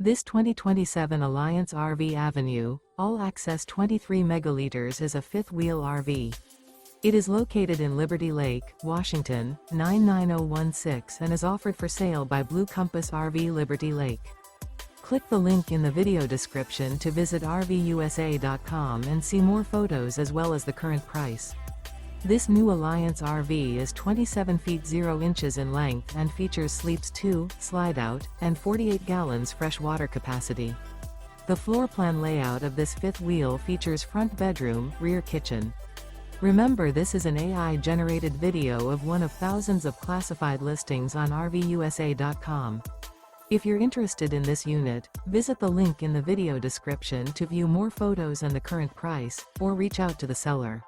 This 2027 Alliance RV Avenue, all-access 23 megaliters is a fifth-wheel RV. It is located in Liberty Lake, Washington, 99016 and is offered for sale by Blue Compass RV Liberty Lake. Click the link in the video description to visit RVUSA.com and see more photos as well as the current price. This new Alliance RV is 27 feet 0 inches in length and features sleeps 2, slide-out, and 48 gallons fresh water capacity. The floor plan layout of this fifth wheel features front bedroom, rear kitchen. Remember, this is an AI-generated video of one of thousands of classified listings on RVUSA.com. If you're interested in this unit, visit the link in the video description to view more photos and the current price, or reach out to the seller.